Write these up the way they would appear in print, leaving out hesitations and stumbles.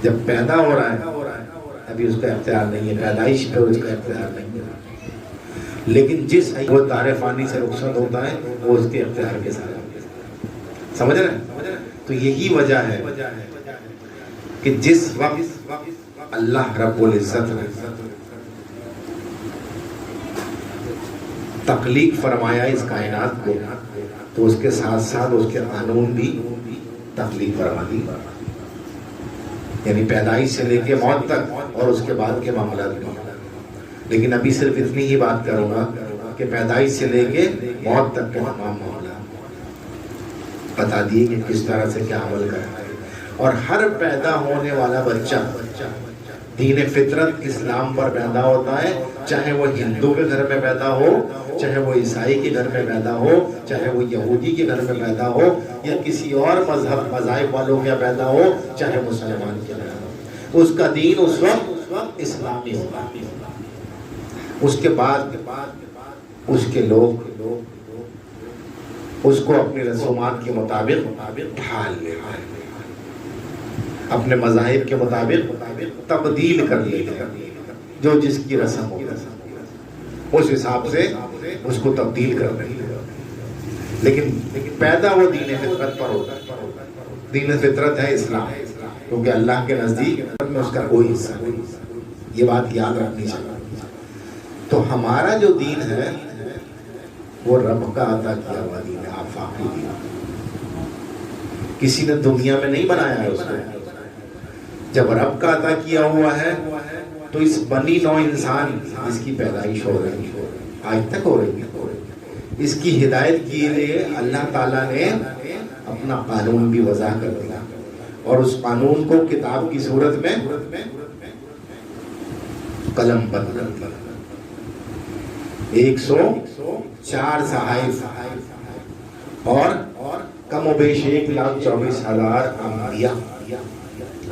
جب پیدا ہو رہا ہے ابھی اس کا اختیار نہیں ہے، پیدائش پہ اس کا اختیار نہیں ہے، لیکن جس وہ دار فانی سے رخصت ہوتا ہے وہ اس کے اختیار کے ساتھ، سمجھ رہے ہیں؟ تو یہی وجہ ہے کہ جس وقت اللہ رب العزت نے تخلیق فرمایا اس کائنات کو، تو اس کے ساتھ ساتھ اس کے قانون بھی تخلیق فرما دی، یعنی پیدائش سے لے کے موت تک اور اس کے بعد کے معاملات بھی۔ لیکن ابھی صرف اتنی ہی بات کروں گا کہ پیدائش سے لے کے موت تک کے تمام معاملات بتا دیے کہ کس طرح سے کیا عمل کرنا ہے۔ اور ہر پیدا ہونے والا بچہ دین فطرت اسلام پر پیدا ہوتا ہے، چاہے وہ ہندو کے گھر میں پیدا ہو، چاہے وہ عیسائی کے گھر میں پیدا ہو، چاہے وہ یہودی کے گھر میں پیدا ہو، یا کسی اور مذاہب والوں کے پیدا ہو، چاہے مسلمان کے پیدا ہو، اس کا دین اس وقت اسلامی ہوگا۔ اس کے بعد اس کے لوگ اس کو اپنی رسومات کے مطابق ڈھال لے گا، اپنے مذاہب کے مطابق تبدیل کر لے گا، جو جس کی رسم ہوگا اس حساب سے اس کو تبدیل کر لے گا۔ لیکن پیدا وہ دین فطرت پر ہوتا ہے، دین فطرت ہے اسلام، کیونکہ اللہ کے نزدیک میں اس کا کوئی حصہ نہیں، یہ بات یاد رکھنی چاہیے۔ تو ہمارا جو دین ہے وہ رب کا عطا کیا ہوا دین ہے، آفاقی دین، کسی نے دنیا میں نہیں بنایا ہے اس کو۔ جب رب کا عطا کیا ہوا ہے تو اس بنی نوع انسان جس کی پیدائش ہو رہی ہے، آج تک ہو رہی ہے، اس کی ہدایت کے لیے اللہ تعالیٰ نے اپنا قانون بھی وضع کر دیا، اور اس قانون کو کتاب کی صورت میں قلم بند کر دیا۔ 104 صحائف اور کم و بیش 1,24,000 انبیاء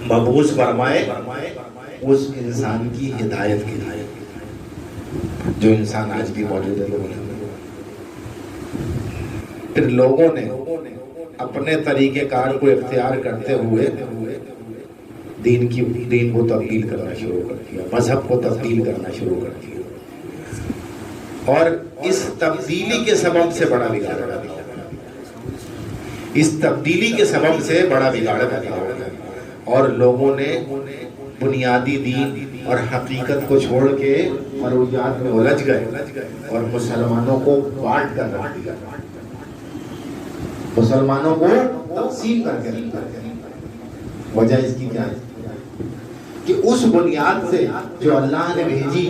مبعوث فرمائے اس انسان کی ہدایت کے لیے، جو انسان آج بھی موجود ہے۔ پھر لوگوں نے اپنے طریقہ کار کو اختیار کرتے ہوئے دین کو تبدیل کرنا شروع کر دیا، مذہب کو تبدیل کرنا شروع کر دیا، اور اس تبدیلی کے سبب سے بڑا بگاڑ ہو گیا، اس تبدیلی کے سبب سے بڑا بگاڑ پیدا ہو گیا، اور لوگوں نے بنیادی دین اور حقیقت کو چھوڑ کے مروجات میں الجھ گئے اور مسلمانوں کو بانٹ کر رکھ دیا، مسلمانوں کو تقسیم کر کے رکھ دیا۔ وجہ اس کی کیا ہے کہ اس بنیاد سے جو اللہ نے بھیجی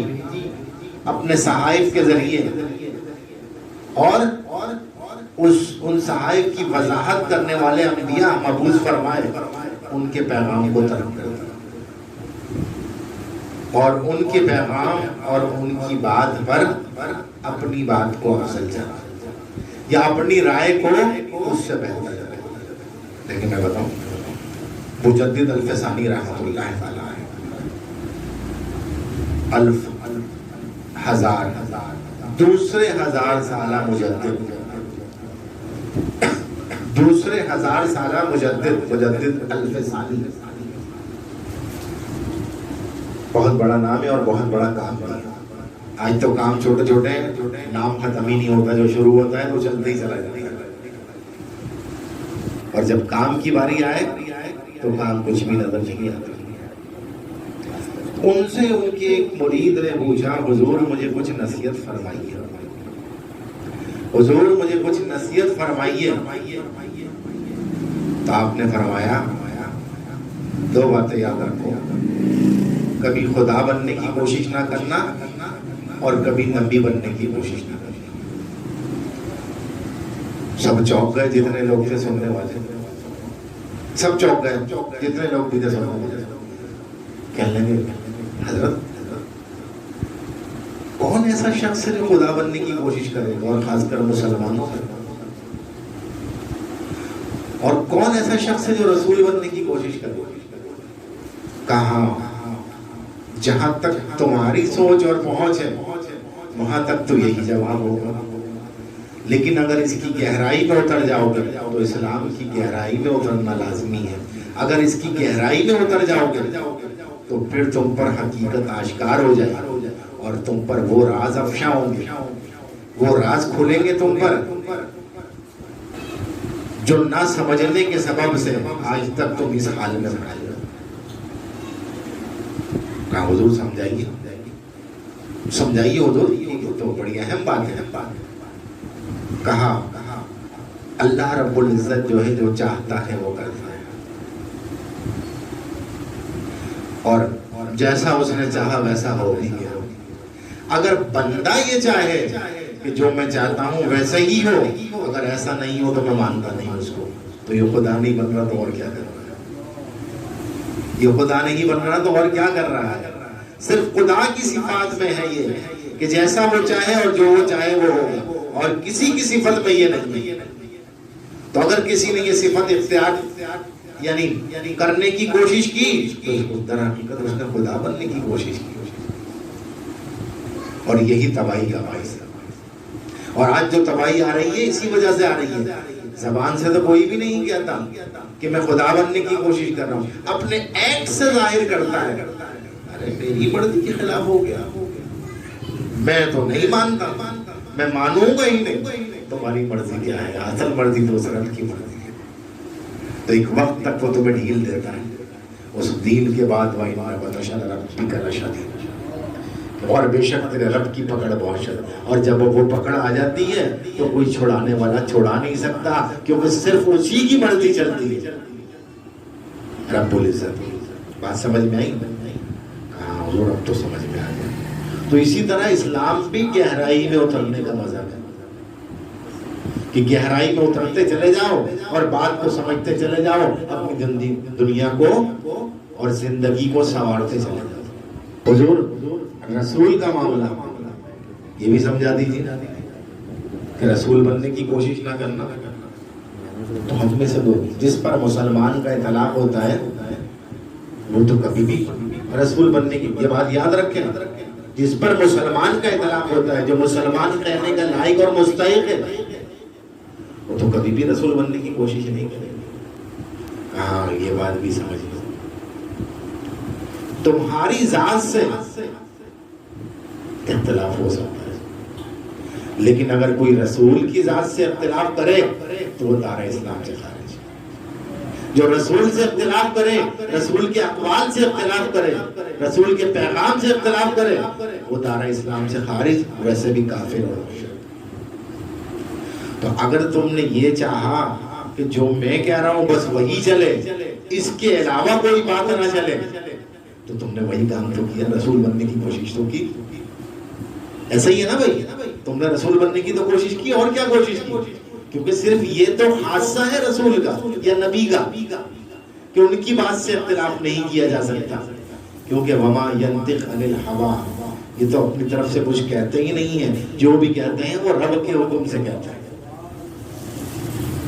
اپنے صحائف کے ذریعے، اور ان صحائف کی وضاحت کرنے والے انبیاء مبعوث فرمائے، ان کے پیغام کو ترک کر دیا، اور ان کے پیغام اور ان کی بات پر اپنی بات کو افضل جانا، یا اپنی رائے کو اس سے بہتر جانا۔ لیکن میں بتاؤں، مجدد الفسانی رحمۃ اللہ تعالیٰ الف ہزار دوسرے 1000 سالہ مجدد، دوسرے 1000 سالہ مجدد الفسانی، بہت بڑا نام ہے اور بہت بڑا کام بھی ہے۔ آج تو کام چھوٹے چھوٹے ہیں، نام ختم ہی نہیں ہوتا، جو شروع ہوتا ہے وہ چلتے ہی چلا جاتا ہے، اور جب کام کی باری آئے تو کام کچھ بھی نظر نہیں آتا۔ ان سے ان کے ایک مرید نے پوچھا، حضور مجھے کچھ نصیحت فرمائیے، حضور مجھے کچھ نصیحت فرمائیے۔ تو آپ نے فرمایا 2 باتیں یاد رکھو، کبھی خدا بننے کی کوشش نہ کرنا اور کبھی نبی بننے کی کوشش نہ کرنا۔ سب چوک گئے جتنے لوگ تھے سننے والے، سب چوک گئے جتنے لوگ بھی تھے سننے والے۔ کہنے لگے حضرت کون ایسا شخص ہے جو خدا بننے کی کوشش کرے، اور خاص کر مسلمانوں سے، اور کون ایسا شخص ہے جو رسول بننے کی کوشش کرے؟ کہاں جہاں تک تمہاری سوچ اور پہنچ ہے وہاں تک تو یہی جواب ہوگا، لیکن اگر اس کی گہرائی میں اتر جاؤ گے تو اسلام کی گہرائی میں اترنا لازمی ہے۔ اگر اس کی گہرائی میں اتر جاؤ گے تو پھر تم پر حقیقت آشکار ہو جائے اور تم پر وہ راز افشاں ہوں گے، وہ راز کھولیں گے تم پر جو نہ سمجھنے کے سبب سے آج تک تم اس حال میں رہے ہو۔ کہا حضور سمجھائیے حضور، یہ تو بڑی اہم بات ہے۔ کہا اللہ رب العزت جو ہے جو چاہتا ہے وہ کرتا ہے، اور جیسا اس نے چاہا ویسا ہو بھی گیا۔ اگر بندہ یہ چاہے کہ جو میں چاہتا ہوں ویسا ہی ہو، اگر ایسا نہیں ہو تو میں مانتا نہیں اس کو، تو یہ خدا نہیں بن رہا تو اور کیا کر رہا ہے؟ یہ خدا نہیں بن رہا تو اور کیا کر رہا ہے؟ صرف خدا کی صفات میں ہے یہ کہ جیسا وہ چاہے اور جو وہ چاہے وہ ہو، اور کسی کی صفت میں یہ نہیں ہے۔ تو اگر کسی نے یہ صفت اختیار یعنی کرنے کی کوشش کی تو اس کو در حقیقت اس نے خدا بننے کی کوشش کی، اور یہی تباہی کا باعث ہے۔ اور آج جو تباہی آ رہی ہے اسی وجہ سے آ رہی ہے۔ زبان سے تو کوئی بھی نہیں کہتا کہ میں خدا بننے کی کوشش کر رہا ہوں، اپنے ایکٹ سے ظاہر کرتا ہے ارے میری مرضی کے خلاف ہو گیا، میں تو نہیں مانتا، میں مانوں گا ہی نہیں۔ تمہاری مرضی کیا ہے؟ اصل مرضی تو اس رب کی مرضی ہے۔ تو ایک وقت تک وہ تمہیں ڈھیل دیتا ہے، اس دین کے بعد وَإِنَّ بَطْشَ رَبِّكَ لَشَدِيدٌ، اور بے شک تیرے رب کی پکڑ بہت شدید ہے، اور جب وہ پکڑ آ جاتی ہے تو کوئی چھڑانے والا چھڑا نہیں سکتا، کیونکہ صرف اسی کی مرضی چلتی ہے، رب العزت۔ بات سمجھ میں آئی؟ کہاں حضور اب تو سمجھ میں آ گیا۔ تو اسی طرح اسلام بھی گہرائی میں اترنے کا مزہ ہے کہ گہرائی میں اترتے چلے جاؤ اور بات کو سمجھتے چلے جاؤ، اپنی دنیا کو اور زندگی کو سنوارتے چلے جاؤ۔ حضور رسول کا معاملہ یہ بھی سمجھا دیجیے کہ رسول بننے کی کوشش نہ کرنا۔ تو ہم میں سے دو جس پر مسلمان کا اطلاق ہوتا ہے وہ تو کبھی بھی رسول بننے کی، یہ بات یاد رکھیں، جس پر مسلمان کا اطلاق ہوتا ہے، جو مسلمان کہنے کا لائق اور مستحق ہے، وہ تو کبھی بھی رسول بننے کی کوشش نہیں کرے گا۔ ہاں یہ بات بھی سمجھ لو، تمہاری ذات سے اختلاف ہو سکتا ہے، لیکن اگر کوئی رسول کی ذات سے اختلاف کرے تو وہ دار اسلام سے خارج ہے۔ جو رسول سے اختلاف کرے، رسول کے اقوال سے اختلاف کرے، رسول کے پیغام سے اختلاف کرے، وہ دار اسلام سے خارج، ویسے بھی کافر اور مشرک۔ تو اگر تم نے یہ چاہا کہ جو میں کہہ رہا ہوں بس وہی چلے، اس کے علاوہ کوئی بات نہ چلے، تو تم نے وہی کام تو کیا، رسول بننے کی کوشش تو کی۔ ایسا ہی ہے نا بھائی، تم نے رسول بننے کی تو کوشش کی، اور کیا کوشش کی؟ کیونکہ صرف یہ تو خاصہ ہے رسول کا یا نبی کا کہ ان کی بات سے اختلاف نہیں کیا جا سکتا، کیونکہ وما ینطق عن الہوی، یہ تو اپنی طرف سے کچھ کہتے ہی نہیں ہیں، جو بھی کہتے ہیں وہ رب کے حکم سے کہتے ہیں۔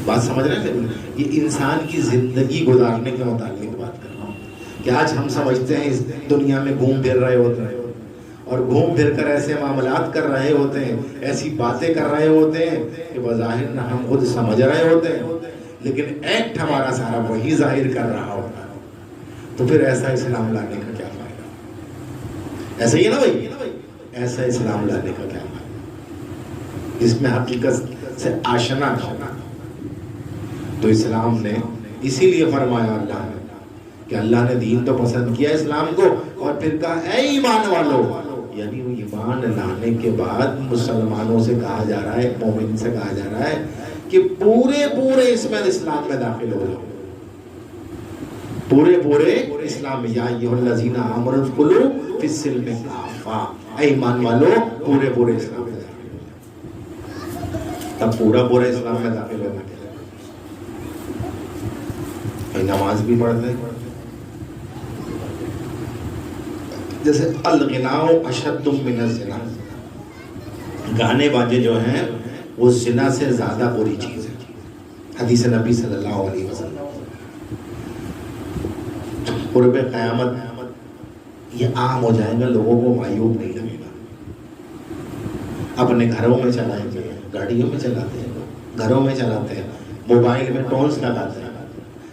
بات سمجھ رہے ہیں؟ یہ انسان کی زندگی گزارنے کے متعلق بات کر رہا ہوں کہ آج ہم سمجھتے ہیں اس دنیا میں گھوم پھر رہے ہوتے ہیں، اور گھوم پھر کر ایسے معاملات کر رہے ہوتے ہیں، ایسی باتیں کر رہے ہوتے ہیں کہ بظاہر نہ ہم خود سمجھ رہے ہوتے ہیں، لیکن ایکٹ ہمارا سارا وہی ظاہر کر رہا ہوتا ہے۔ تو پھر ایسا اسلام لانے کا کیا فائدہ؟ ایسا ہی ہے نا بھائی، ایسا اسلام لانے کا کیا فائدہ؟ اس میں حقیقت سے آشنا ہونا۔ تو اسلام نے اسی لیے فرمایا اللہ نے کہ اللہ نے دین تو پسند کیا اسلام کو، اور پھر کہا اے ایمان والو، یعنی وہ ایمان لانے کے بعد مسلمانوں سے کہا جا رہا ہے، مومن سے کہا جا رہا ہے کہ پورے اس میں اسلام میں داخل ہو جاؤ، پورے اسلام میں، یا ایھا الذین آمنوا ادخلوا فی السلم کافہ، اے ایمان والو پورے اسلام میں داخل ہو جاؤ۔ تب پورا اسلام میں داخل ہونا کیا؟ نماز بھی پڑھتے ہیں، جیسے الغناء اشد من الزنا، گانے باجے جو ہیں وہ زنا سے زیادہ بری چیز ہے، حدیث نبی صلی اللہ علیہ وسلم۔ قرب قیامت یہ عام ہو جائے گا، لوگوں کو معیوب نہیں لگے گا، اپنے گھروں میں چلائیں گے، گاڑیوں میں چلاتے ہیں، گھروں میں چلاتے ہیں، موبائل میں ٹونس لگاتے ہیں،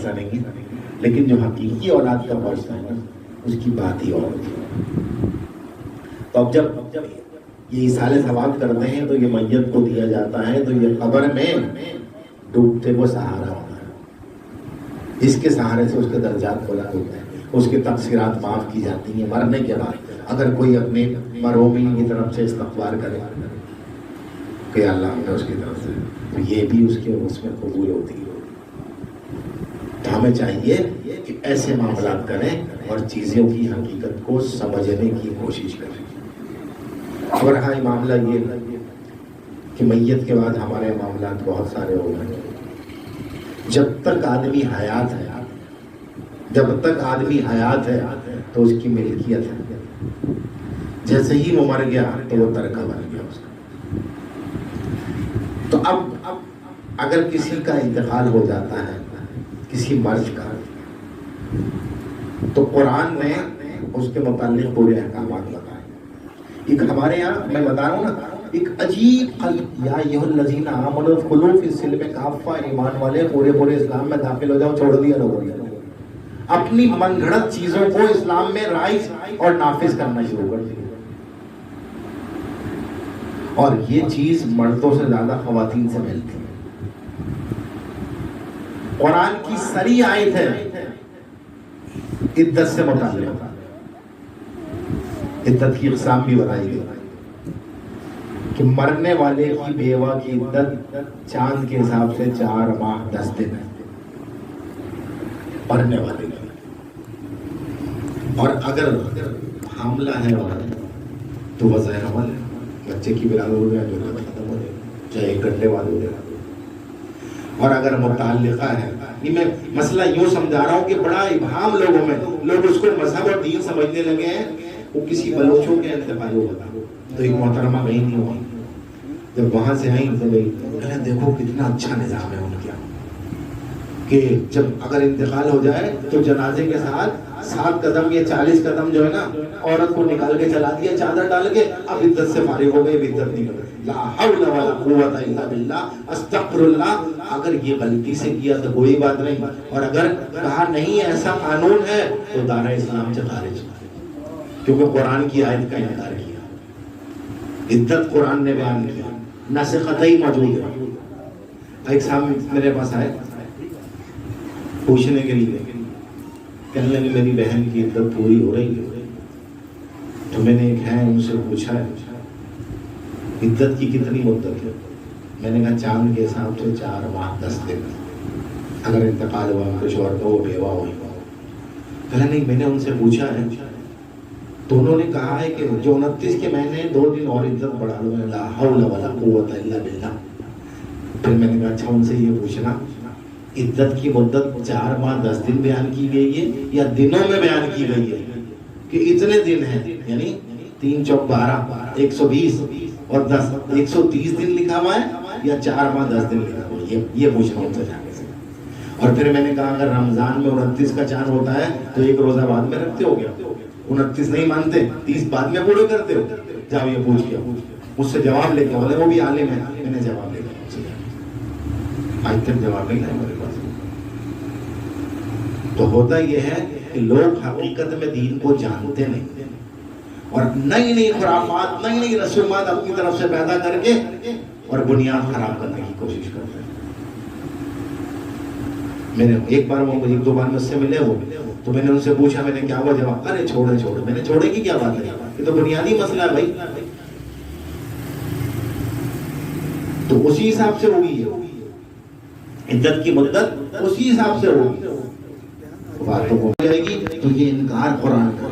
ایسا نہیں ہے، لیکن جو حقیقی اولاد کا پہنچتا ہے اس کی بات ہی اور ہوتی ہے۔ تو اب جب یہ ایصال ثواب کرتے ہیں تو یہ میت کو دیا جاتا ہے، تو یہ قبر میں ڈوبتے کو سہارا ہوتا ہے، اس کے سہارے سے اس کے درجات بلند ہوتے ہیں، اس کی تقصیرات معاف کی جاتی ہیں۔ مرنے کے بعد اگر کوئی اپنے مرحومین کی طرف سے استغفار کرے کہ اللہ نے اس کی طرف سے، تو یہ بھی اس میں قبول ہوتی ہے۔ تو ہمیں چاہیے کہ ایسے معاملات کریں اور چیزوں کی حقیقت کو سمجھنے کی کوشش کریں۔ اور ہاں معاملہ یہ کہ میت کے بعد ہمارے معاملات بہت سارے ہو گئے۔ جب تک آدمی حیات ہے، جب تک آدمی حیات ہے تو اس کی ملکیت ہے، جیسے ہی وہ مر گیا تو وہ ترکہ بن گیا اس کا۔ تو اب اگر کسی کا انتقال ہو جاتا ہے، کسی مرد کا، تو قرآن نے اس کے متعلق پورے احکامات بتائے۔ ایک ہمارے یہاں میں بتا رہا ہوں نا، ایک عجیب یا ایھا الذین آمنوا ادخلوا فی السلم کافہ، ایمان والے پورے اسلام میں داخل ہو جاؤ، چھوڑ دیا لوگوں نے اپنی من گھڑت چیزوں کو اسلام میں رائج اور نافذ کرنا شروع کر دیا، اور یہ چیز مردوں سے زیادہ خواتین سے ملتی ہے۔ قرآن کی سری آیت ہے عدت سے متعلق، عدت کی اقسام بھی بتائی گئی کہ مرنے والے کی بیوہ کی عدت چاند کے حساب سے 4 ماہ 10 دن ہے مرنے والے کی، اور اگر حاملہ ہے تو وضع حمل ہے، بچے کی ولادت ہو گیا جو ختم ہو جائے، چاہے 1 گھنٹے بعد ہو جائے۔ اور اگر متعلقہ ہے، یہ میں مسئلہ یوں سمجھا رہا ہوں کہ بڑا ابہام لوگوں میں، لوگ اس کو مذہب اور دین سمجھنے لگے ہیں۔ وہ کسی بلوچوں کے انتقال ہوگا تو ایک محترمہ گئی نہیں ہوئی، جب وہاں سے آئیں تو گئی، دیکھو کتنا اچھا نظام ہے ان کا کہ جب اگر انتقال ہو جائے تو جنازے کے ساتھ 7 قدم یا 40 قدم جو ہے نا، عورت کو نکال کے چلا دیا چادر ڈال کے، اب عدت سے فارغ ہو گئی، عدت نہیں کر، لا حول ولا قوت الا باللہ، استغفر اللہ۔ اگر یہ غلطی سے کیا تو کوئی بات نہیں، اور اگر کہا نہیں ایسا قانون ہے تو دائرہ اسلام سے خارج، کیونکہ قرآن کی آیت کا انکار کیا۔ عدت قرآن نے بیان کیا، نسخ قطعی موجود ہے۔ ایک صاحب میرے پاس آئے پوچھنے کے لیے، کہنے لگے میری بہن کی عدت پوری ہو رہی ہے، تو میں نے ایک ہے ان سے پوچھا ہے عدت کی کتنی مدت ہے؟ میں نے کہا چاند کے حساب سے 4 ماہ 10 دن، اگر انتقال ہوا تو شوہر کا وہ بیوہ ہوئی۔ کہا نہیں، میں نے ان سے پوچھا ہے تو انہوں نے کہا ہے کہ جو 29 کے مہینے 2 دن اور عدت بڑھا لو، لا حول ولا قوت الا باللہ۔ پھر میں نے کہا اچھا ان سے یہ پوچھنا عدت کی مدت 4 ماہ 10 دن بیان کی گئی ہے یا دنوں میں بیان کی گئی ہے کہ اتنے دن ہیں، یعنی 3 چوک 12 120 اور 10 130 دن لکھا ہوا ہے یا 4 ماہ 10 دن لکھا ہوا ہے؟ یہ پوچھنا ان سے جانے سے۔ اور پھر میں نے کہا اگر رمضان میں 29 کا چاند ہوتا ہے تو 1 روزہ بعد میں رکھتے ہو گیا، 29 نہیں مانتے 30 بعد میں پورے کرتے ہو؟ جاؤ یہ پوچھ کے مجھ سے جواب لے کے، بولے وہ بھی عالم ہے، میں نے جواب لے کے، آج تک جواب نہیں ہے میرے پاس۔ تو ہوتا یہ ہے کہ لوگ حقیقت میں دین کو جانتے نہیں، اور نئی نئی خرافات، نئی نئی رسومات اپنی طرف سے پیدا کر کے اور بنیاد خراب کرنے کی کوشش کرتے ہیں۔ میں نے ایک بار وہ 1-2 بار مجھ سے ملے وہ، تو میں نے ان سے پوچھا، میں نے کیا ہوا جواب؟ ارے چھوڑے، میں نے چھوڑے کی کیا بات ہے، یہ تو بنیادی مسئلہ ہے بھائی۔ تو اسی حساب سے ہوگی عدت کی مدت، اسی حساب سے ہوگی، باتوں ہو جائے گی۔ تو یہ انکار قرآن کا،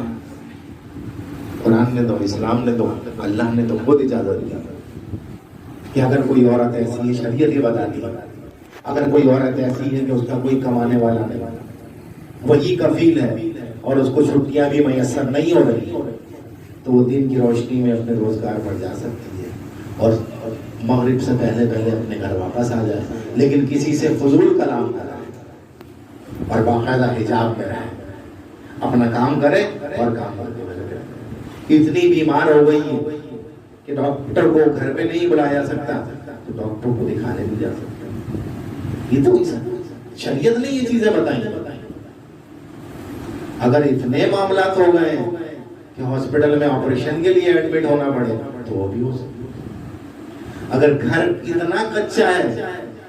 قرآن نے تو، اسلام نے تو، اللہ نے تو خود اجازت دیا کہ اگر کوئی عورت ایسی ہے، شریعت یہ بتاتی ہے، اگر کوئی عورت ایسی ہے کہ اس کا کوئی کمانے والا نہیں، وہی کفیل ہے اور اس کو چھٹیاں بھی میسر نہیں ہو رہی، تو وہ دن کی روشنی میں اپنے روزگار پر جا سکتی ہے اور مغرب سے پہلے اپنے گھر واپس آ جائے، لیکن کسی سے فضول کلام نہ رہے اور باقاعدہ حجاب میں رہے، اپنا کام کرے اور کام کرتے رہے۔ اتنی بیمار ہو گئی ہے کہ ڈاکٹر کو گھر پہ نہیں بلایا جا سکتا، تو ڈاکٹر کو دکھانے بھی جا سکتا۔ یہ تو شریعت نے یہ چیزیں بتائیں. اگر اتنے معاملات ہو گئے کہ ہاسپٹل میں آپریشن کے لیے ایڈمٹ ہونا پڑے تو وہ بھی ہو سکتا. اگر گھر اتنا کچا ہے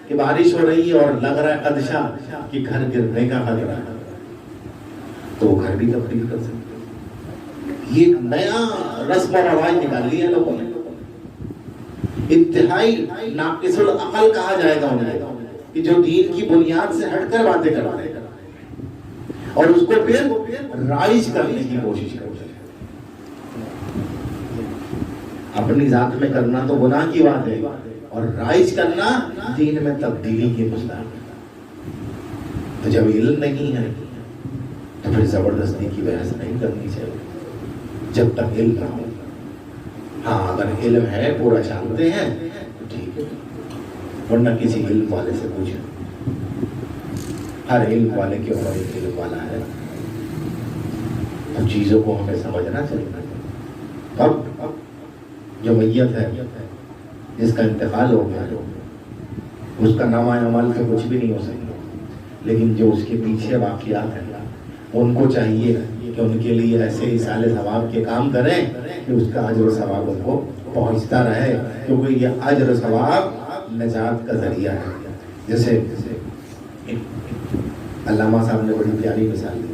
کہ بارش ہو رہی ہے اور لگ رہا ہے خدشہ کہ گھر گرنے کا خطرہ ہے تو وہ گھر بھی تبدیل کر سکتے. یہ ایک نیا رسم و رواج نکالی ہے لوگوں نے. انتہائی ناقص العقل کہا جائے گا انہیں کہ جو دین کی بنیاد سے ہٹ کر باتیں کرتے ہیں اور اس کو پھر رائج کرنے کی کوشش کرتے ہیں. اپنی ذات میں کرنا تو گناہ کی بات ہے اور رائج کرنا دین میں تبدیلی کی مستحق ہے. تو جب علم نہیں ہے تو پھر زبردستی کی بحث نہیں کرنی چاہیے جب تک علم نہ ہو. ہاں اگر علم ہے پورا جانتے ہیں تو ٹھیک ہے ورنہ کسی علم والے سے پوچھیں. ہر علم والے کے اوپر ایک علم والا ہے. اب چیزوں کو ہمیں سمجھنا چاہیے. اب جو میت ہے جس کا انتقال ہو گیا اس کا نامہ عمل سے کچھ بھی نہیں ہو سکتا لیکن جو اس کے پیچھے واقعات ہیں ان کو چاہیے کہ ان کے لیے ایسے ایصال ثواب کے کام کریں کہ اس کا اجر و ثواب ان کو پہنچتا رہے کیونکہ یہ اجر و ثواب نجات کا ذریعہ ہے. جیسے علامہ صاحب نے بڑی پیاری مثال دی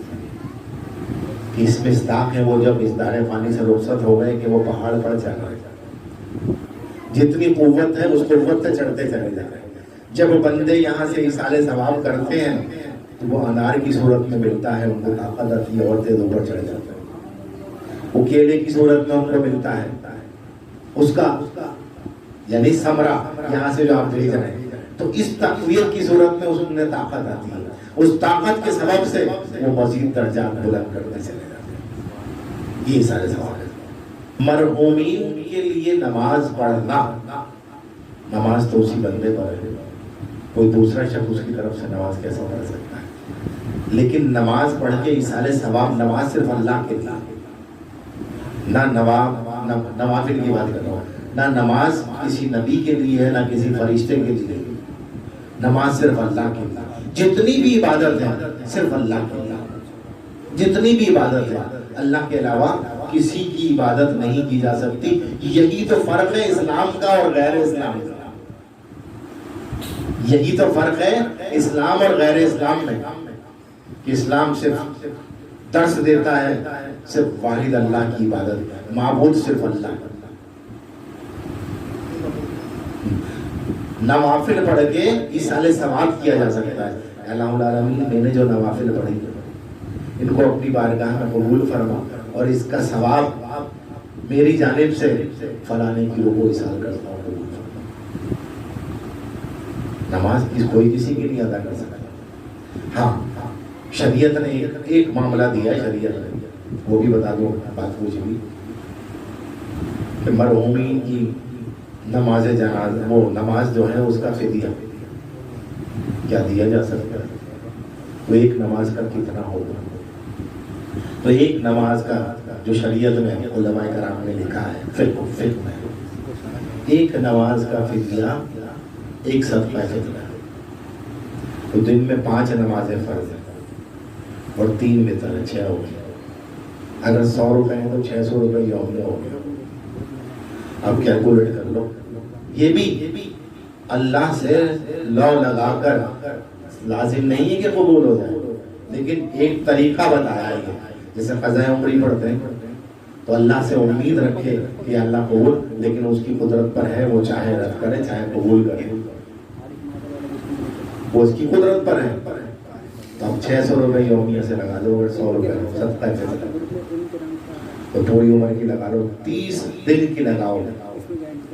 کہ اس مصداق ہے وہ جب اس دارے پانی سے رخصت ہو گئے کہ وہ پہاڑ پر چڑھ رہے. جتنی قوت ہے اس قوت سے چڑھتے چلے جا رہے. جب بندے یہاں سے ایصال ثواب کرتے ہیں تو وہ انار کی صورت میں ملتا ہے ان کو طاقت آتی ہے اور تیز اوپر چڑھ جاتے ہیں. وہ کیلے کی صورت میں ان کو ملتا ہے اس کا یعنی ثمرہ یہاں سے جو آپ بھیج رہے ہیں تو اس تقویت کی صورت میں اس میں طاقت آتی ہے. اس طاقت کے سبب سے وہ مزید درجات بلند کرتے چلے جاتے ہیں. یہ سارے سوال ہیں. مرحومین کے لیے نماز پڑھنا نماز تو اسی بندے پر ہے کوئی دوسرا شخص اس کی طرف سے نماز کیسا پڑھ سکتا ہے. لیکن نماز پڑھ کے ایصال ثواب نماز صرف اللہ کے لیے نہ نوافل کی بات کر رہا ہوں نہ نماز کسی نبی کے لیے ہے نہ کسی فرشتے کے لیے. نماز صرف اللہ کے لیے. جتنی بھی عبادت ہے صرف اللہ کے لیے. جتنی بھی عبادت ہے اللہ کے علاوہ کسی کی عبادت نہیں کی جا سکتی. یہی تو فرق ہے اسلام کا اور غیر اسلام کا. یہی تو فرق ہے اسلام اور غیر اسلام میں کہ اسلام صرف درس دیتا ہے صرف واحد اللہ کی عبادت. معبود صرف اللہ. نوافل پڑھ کے ایصال ثواب کیا جا سکتا ہے. اللہ العالمین میں نے جو نوافل پڑھی ان کو اپنی بارگاہ میں قبول فرما اور اس کا ثواب میری جانب سے فلانے کی روح کو ایصال کرتا ہوں. نماز کوئی کسی کی نہیں ادا کر سکتا. ہاں شریعت نے ایک معاملہ دیا ہے. شریعت نے وہ بھی بتا دو بات پوچھ بھی کہ مرحومین کی نماز جنازہ وہ نماز جو ہے اس کا فدیہ کیا دیا جا سکتا ہے. تو ایک نماز کا کتنا ہوگا. تو ایک نماز کا جو شریعت میں علماء کرام نے لکھا ہے فقہ میں ایک نماز کا فدیہ 1 صدقہ فطرہ ہے. تو دن میں 5 نمازیں فرض ہیں اور 3 وتر 6 ہو گئے. اگر 100 روپے ہیں تو 600 روپے یومیہ ہو گیا. اب کیلکولیٹ کر لو. یہ بھی اللہ سے لو لگا کر لازم نہیں ہے کہ قبول ہو جائے لیکن ایک طریقہ بتایا ہے. جیسے قضاء عمری پڑھتے ہیں تو اللہ سے امید رکھے کہ اللہ قبول لیکن اس کی قدرت پر ہے وہ چاہے رد کرے چاہے قبول کرے وہ اس کی قدرت پر ہے. تو اب 600 روپے یومیہ سے لگا دو. اگر 100 روپے صدقہ تو تھوڑی عمر کی لگا لو. 30 دن کی لگاؤ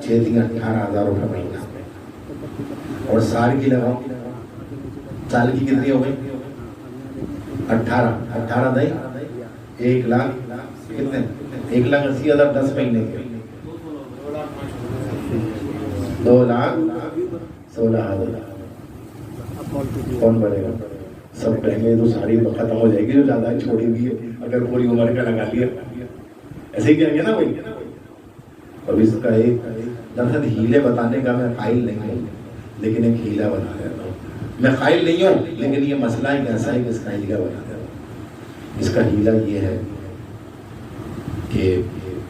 18,000 روپے مہینہ اور سال کی لگاؤ. سال کی کتنی ہو گئی 18 دیں 1 لاکھ کتنے 1,80,000 10 مہینے کے 2,16,000. کون بڑھے گا. سب کہیں گے تو ساری ختم ہو جائے گی جو زیادہ چھوڑی ہوئی ہے اگر پوری عمر کا لگا لیا ایسے ہی کہیں گے نا بھائی. اب اس کا ایک دراصل ہیلے بتانے کا میں قائل نہیں ہوں لیکن ایک ہیلا بتا رہا ہوں. میں قائل نہیں ہوں، لیکن یہ مسئلہ ایک ایسا ہے کہ اس کا ہیلہ بنا دے. اس کا ہیلہ یہ ہے کہ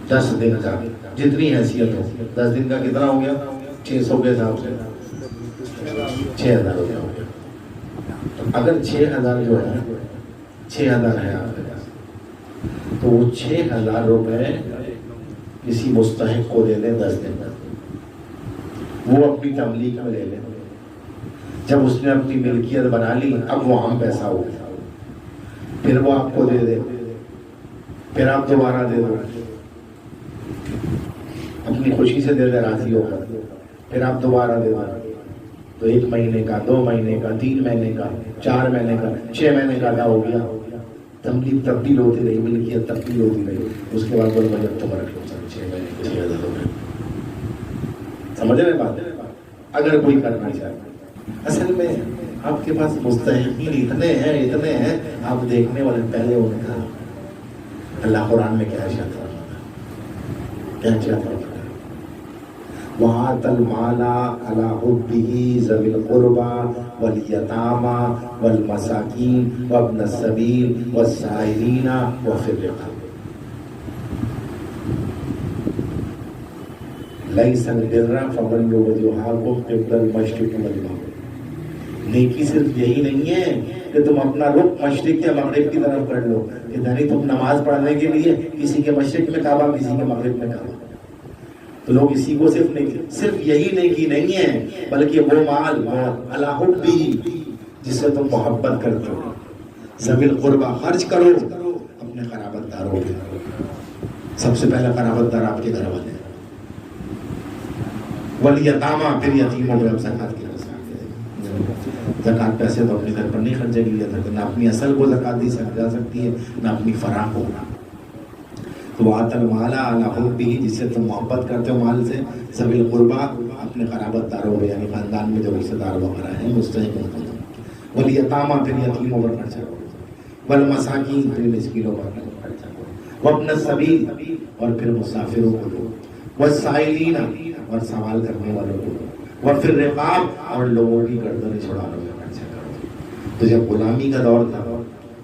10 دن کا جتنی حیثیت ہو، 10 دن کا کتنا ہو گیا؟ 600 کے حساب سے 6000 ہو گیا. اگر 6000 جو ہے 6000 ہے آپ کے پاس، تو وہ 6000 روپے کسی مستحق کو دے دیں 10 دن تک، وہ اپنی تملیک میں لے لیں. جب اس نے اپنی ملکیت بنا لی، اب وہ عام پیسہ ہو گیا، پھر وہ آپ کو دے دے، پھر آپ دوبارہ دے دو، اپنی خوشی سے دے دے راضی ہو کر، پھر آپ دوبارہ دے دو. تو 1 مہینے کا، 2 مہینے کا، 3 مہینے کا، 4 مہینے کا، 6 مہینے کا ادا ہو گیا. تملیک تبدیل ہوتی رہی، ملکیت تبدیل ہوتی رہی. اس کے بعد بول بجٹ تم رکھ لو 6 مہینے کے 6000 روپے. سمجھ رہے بات؟ اگر کوئی کرنا چاہے. اصل میں آپ کے پاس مستحقین اتنے ہیں، آپ دیکھنے والے پہلے انہیں کہا اللہ قرآن میں کیا چاہتا ہے، کیا چاہتا ہے؟ وَآتَ الْمَالَ عَلَىٰ حُبِّهِ ذَوِي الْقُرْبَىٰ وَالْيَتَامَىٰ وَالْمَسَاكِينِ وَابْنَ السَّبِيلِ وَالسَّائِلِينَ وَفِي الرِّقَابِ. لَيْسَ الْبِرَّ فَمَن يُوَدِّعُهَاكُمْ قِبْلَ الْمَشْرِقِ وَالْمَغْرِبِ. نیکی صرف یہی نہیں ہے کہ تم اپنا رخ مشرق یا مغرب کی طرف کر لو، کہ یعنی تم نماز پڑھنے کے لیے کسی کے مشرق میں کعبہ، کسی کے مغرب میں کعبہ. تو لوگ اسی کو صرف یہی نیکی نہیں ہے، بلکہ وہ مال علی حبہ جس سے تم محبت کرتے ہو. ذوی القربیٰ خرچ کرو اپنے قرابت داروں کے. سب سے پہلا قرابت دار آپ کے گھر والے. والیتامہ، پھر یتیموں میں اب زکات کی رسم. زکات پیسے تو اپنے گھر پر نہیں خرچے کی جا سکتے، نہ اپنی اصل کو زکات دی جا سکتی ہے، نہ اپنی فراق کو. تو وَآتَ الْمَالَ عَلَىٰ حُبِّهِ جس سے تم محبت کرتے ہو مال سے. ذوی القربیٰ اپنے قرابت داروں میں، یعنی خاندان میں جو رشتہ دار وغیرہ ہیں مستحق ان کو. والیتامہ، پھر یتیموں پر خرچہ کرو. والمساکین، پھر مسکینوں پر خرچہ کرو. وابن السبیل، اور پھر مسافروں کو دو. والسائلین، اور سوال کرنے والوں کو دو. وفی الرقاب، اور لوگوں کی گردنیں چھڑانے میں خرچہ کرو. تو جب غلامی کا دور تھا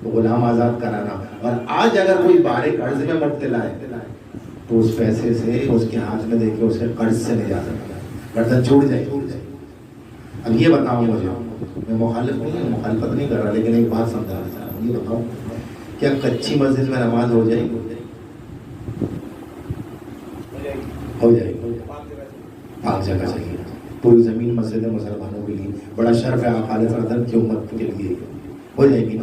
تو غلام آزاد کرانا، اور آج اگر کوئی بارے قرض میں مبتلا ہے تو اس پیسے سے اس کے ہاتھ میں دے کے اسے قرض سے لے جا سکتا ہے، گردن چھوڑ جائے. اب یہ بتاؤں مجھے، میں مخالفت نہیں کر رہا، لیکن ایک بات سمجھانا چاہ رہا ہوں. یہ بتاؤں کیا کچی مسجد میں نماز ہو جائے گی؟ ہو جائے گی. پاک جگہ چاہیے. پوری زمین مسجد ہے مسلمانوں کے لیے، بڑا شرف ہے آپ علیہ وسلم کی امت کے لیے. ہو جائے گی.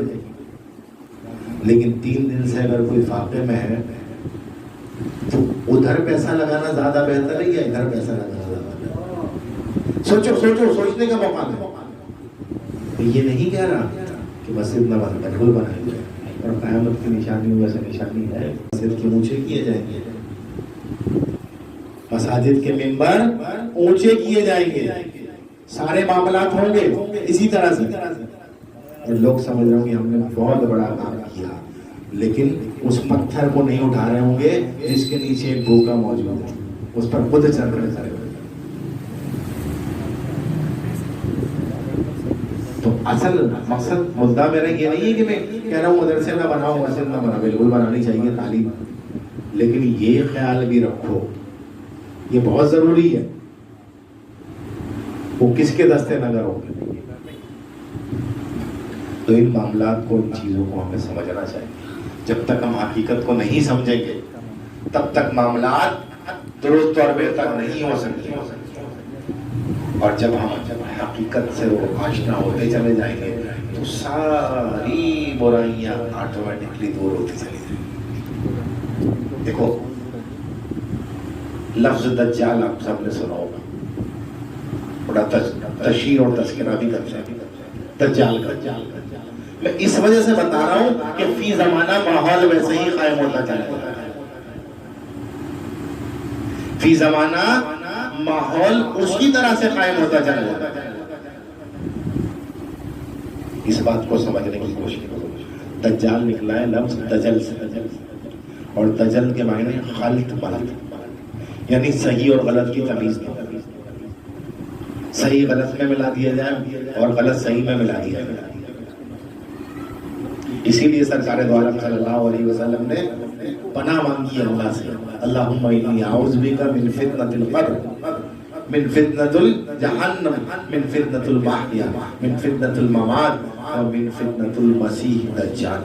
لیکن 3 دن سے اگر کوئی فاقے میں ہے تو ادھر پیسہ لگانا زیادہ بہتر ہے یا ادھر پیسہ لگانا زیادہ بہتر ہے؟ سوچنے کا موقع ہے. یہ نہیں کہہ رہا کہ مسجد نہ بنا، بالکل بنائی جائے، اور قیامت کی نشانی ویسے نشانی ہے. مسجد کے اونچے کیے جائیں گے، مساجد کے ممبر اونچے کیے جائیں گے، سارے معاملات ہوں گے اسی طرح سے. اور لوگ سمجھ رہے ہوں گے ہم نے بہت بڑا کام کیا، لیکن اس پتھر کو نہیں اٹھا رہے ہوں گے جس کے نیچے ایک بھوکا موجود ہے، اس پر خود چل رہے. تو اصل مقصد مدعا میرا یہ نہیں ہے کہ میں کہہ رہا ہوں مدرسے نہ بناؤ، مسجد نہ بناؤ، بالکل بنانی چاہیے تعلیم، لیکن یہ خیال بھی رکھو، یہ بہت ضروری ہے، وہ کس کے دستے نظر ہوں گے. تو ان معاملات کو، ان چیزوں کو ہمیں سمجھنا چاہیے. جب تک ہم حقیقت کو نہیں سمجھیں گے تب تک معاملات درست اور بہتر نہیں ہو سکتے. اور جب ہم حقیقت سے وہ آشنا ہوتے چلے جائیں گے تو ساری برائیاں آٹومیٹکلی دور ہوتی چلی جائیں. دیکھو لفظ دجال آپ سب نے سنا ہوگا، بڑا تشہیر اور تذکرہ بھی کرتے ہیں دجال کا. میں اس وجہ سے بتا رہا ہوں کہ فی زمانہ ماحول ویسے ہی قائم ہوتا چلا جاتا ہے. فی زمانہ ماحول اسی طرح سے قائم ہوتا چلا جاتا ہے. اس بات کو سمجھنے کی کوشش کرو. دجال نکلا ہے لفظ دجل سے، اور دجل کے معنی خلط بلط، یعنی صحیح اور غلط کی تمیز نہیں. صحیح غلط میں ملا دیا جائے اور غلط صحیح میں ملا دیا جائے. اسی لیے سرکار دو عالم صلی اللہ علیہ وسلم نے پناہ مانگی ہے اللہ سے, اللہم انی اعوذ بک من فتنۃ القبر, من فتنۃ الجہنم, من فتنۃ المحیا, من فتنۃ الممات, اور من فتنۃ المسیح الدجال.